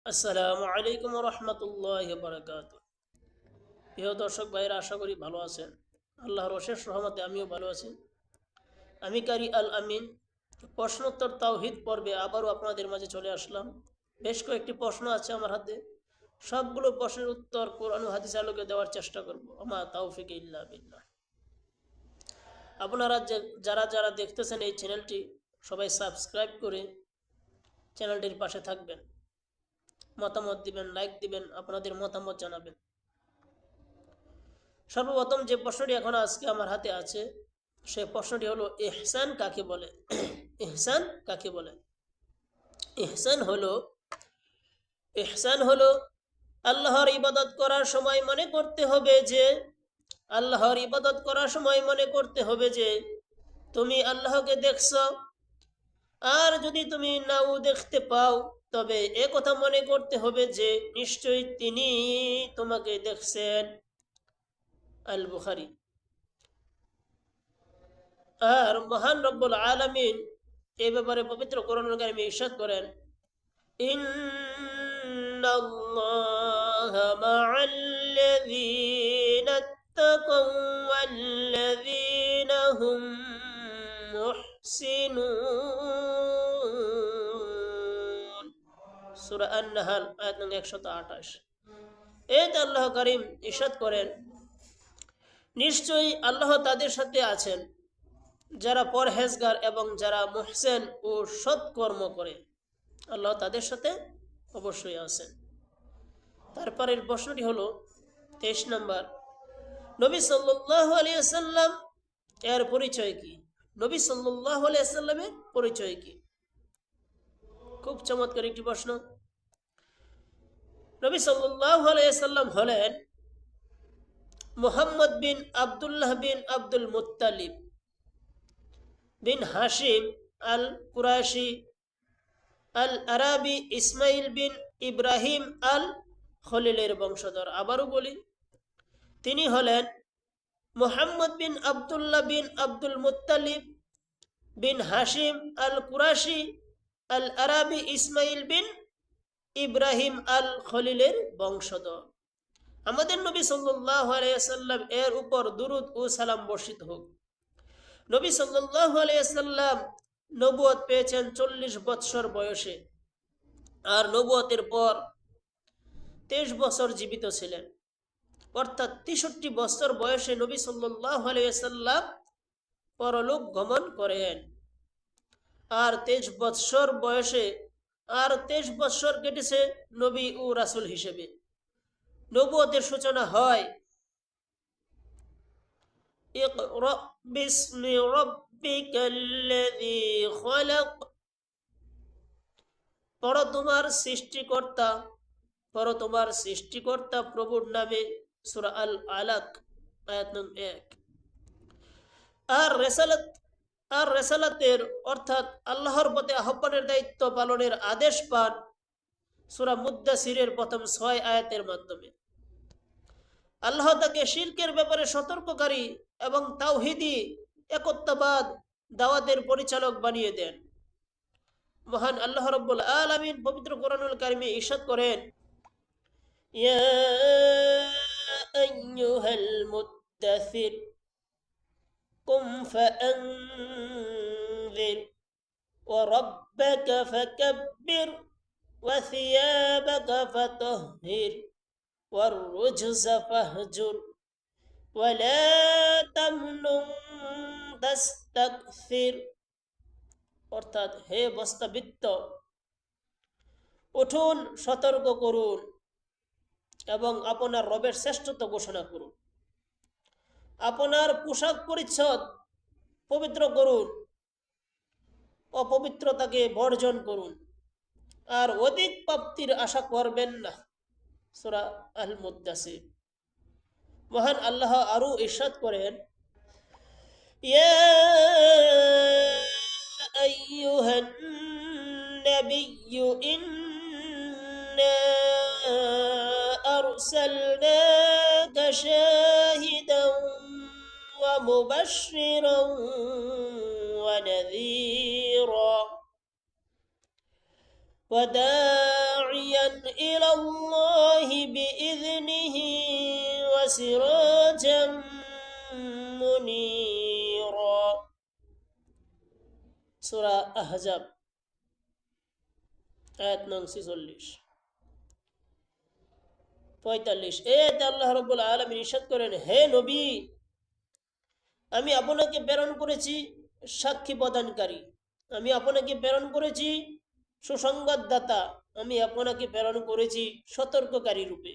আসসালামু আলাইকুম রহমতুল্লাহ বারাকাত। প্রিয় দর্শক ভাইরা, আশা করি ভালো আছেন। আল্লাহর অশেষ রহমতে আমিও ভালো আছি। আমি কারি আল আমিন প্রশ্নোত্তর তাওহিদ পর্বে আবারও আপনাদের মাঝে চলে আসলাম। বেশ কয়েকটি প্রশ্ন আছে আমার হাতে, সবগুলো প্রশ্নের উত্তর কোরআন ও হাদিস আলোকে দেওয়ার চেষ্টা করব। আমা তাওফিক ইল্লা বিল্লাহ। আপনারা যারা যারা দেখতেছেন এই চ্যানেলটি, সবাই সাবস্ক্রাইব করে চ্যানেলটির পাশে থাকবেন, মতামত দিবেন, লাইক দিবেন, আপনাদের মতামত জানাবেন। সর্বপ্রথম যে প্রশ্নটি এখন আজকে আমার হাতে আছে, সেই প্রশ্নটি হলো ইহসান কাকে বলে? ইহসান কাকে বলে? ইহসান হলো ইহসান হলো আল্লাহর ইবাদত করার সময় মনে করতে হবে যে আল্লাহর ইবাদত করার সময় মনে করতে হবে যে তুমি আল্লাহকে দেখছো। আর যদি তুমি নাও দেখতে পাও, তবে এ কথা মনে করতে হবে যে নিশ্চয়ই তিনি তোমাকে দেখছেন। আল বুখারী। আর মহান রব্বুল আলামিন এই ব্যাপারে পবিত্র কোরআনুল কারীমে ইরশাদ করেন, ইন্নাল্লাহা মা'আল্লাযীনা ইত্তাকাও ওয়াল্লাযীনা হুম মুহসিনুন। সূরা আন-নাহল আয়াত নং 128। এতে আল্লাহ কারীম ইরশাদ করেন, নিশ্চয়ই আল্লাহ তাদের সাথে আছেন যারা পরহেজগার এবং যারা মুহসেন ও সৎকর্ম করে। আল্লাহ তাদের সাথে অবশ্যই আছেন। তারপরের প্রশ্নটি হলো 23 নম্বর, নবী সাল্লাল্লাহু আলাইহি ওয়াসাল্লাম এর পরিচয় কি? নবী সাল্লাল্লাহু আলাইহি ওয়াসাল্লামের পরিচয় কি? খুব চমৎকার একটি প্রশ্ন। নবী সাল্লাল্লাহু আলাইহি ওয়াসাল্লাম হলেন মুহাম্মদ বিন আব্দুল্লাহ বিন আব্দুল মুত্তালিব বিন হাশিম আল কুরাশি আল আরাবি ইসমাইল বিন ইব্রাহিম আল খলিলের বংশধর। আবারও বলি, তিনি হলেন মুহাম্মদ বিন আব্দুল্লাহ বিন আব্দুল মুত্তালিব বিন হাশিম আল কুরাশি আল আরাবি ইসমাইল বিন ইব্রাহিম আল খলিলের বংশধর। আমাদের নবী সাল্লাল্লাহু আলাইহি ওয়াসাল্লাম এর উপর দুরূদ ও সালাম বর্ষিত হোক। নবী সাল্লাল্লাহু আলাইহি ওয়াসাল্লাম নবুয়ত পেয়েছেন 40 বৎসর বয়সে, আর নবুয়তের পর 23 বছর জীবিত ছিলেন। অর্থাৎ 63 বছর বয়সে নবী সাল্লাল্লাহু আলাইহি ওয়াসাল্লাম পরলোক গমন করেন। আর 23 বছর কেটেছে নবী ও রাসূল হিসেবে। নবুয়তের সূচনা হয় ইকরা বিসমি রাব্বিকাল্লাযী খলাক, পড়ো তোমার সৃষ্টিকর্তা প্রভুর নামে। সূরা আল আলাক আয়াত নং 1। আর রেসালাতের অর্থাৎ আল্লাহর পথে আহ্বানের দায়িত্ব পালনের আদেশ পান সূরা মুদ্দাসিরের প্রথম 6 আয়াতের মাধ্যমে। আল্লাহ তাকে শিরকের ব্যাপারে সতর্ককারী এবং তাওহীদি একত্ববাদ দাওয়াতের পরিচালক বানিয়ে দেন। মহান আল্লাহ রাব্বুল আলামিন পবিত্র কোরআনুল কারীমে ইরশাদ করেন, ইয়া আইয়ুহাল মুদ্দাসির কুম ফাআনযির ওয়া রাব্বাকা ফাকাব্বির ওয়া সিয়াবাকা ফাতাহহির ওয়ার রুজজা ফাহজুর ওয়া লা তামনুন তাস্তাকসির। অর্থাৎ, হে বস্তাবৃত্ত, উঠুন, সতর্ক করুন এবং আপনার রবের শ্রেষ্ঠত্ব ঘোষণা করুন। আপনার পোশাক পরিচ্ছদ পবিত্র করুন, অপবিত্রতাকে বর্জন করুন, আর অধিক প্রাপ্তির আশা করবেন না। সূরা আল মুদ্দাসির। মহান আল্লাহ আরো ইরশাদ করেন, ইয়া আইয়ুহান নাবিয়্যু ইন্না আরসালনাকা শাহিদান ওয়া মুবাশশিরান ওয়া নাযীরা وداعيا দাঈয়ান ইলাল্লাহি বিইযনিহি ওয়া সিরাজাম মুনীরা। সূরা আহজাব আয়াত নং 46 45। এতে আল্লাহ রাব্বুল আলামিন ইরশাদ করেন, হে নবী, আমি আপনাকে প্রেরণ করেছি সাক্ষী প্রদানকারী, আমি আপনাকে প্রেরণ করেছি সুসংবাদদাতা, আমি আপনাকে প্রেরণ করেছি সতর্ককারী রূপে।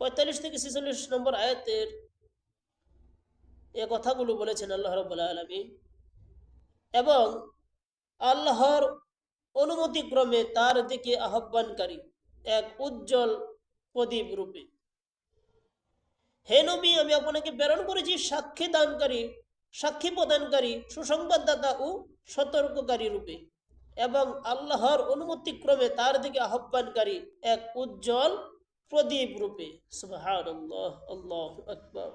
45 থেকে 46 নম্বর আয়াতের এ কথাগুলো বলেছেন আল্লাহ রাব্বুল আলামিন, এবং আল্লাহর অনুমতিক্রমে তার দিকে আহ্বানকারী এক উজ্জ্বল প্রদীপ রূপে। হে নবী, আমি আপনাকে প্রেরণ করেছি সাক্ষী প্রদানকারী, সুসংবাদদাতা ও সতর্ককারী রূপে, এবং আল্লাহর অনুমতিক্রমে তার দিকে আহ্বানকারী এক উজ্জ্বল প্রদীপ রূপে। সুবহানাল্লাহ, আল্লাহু আকবার।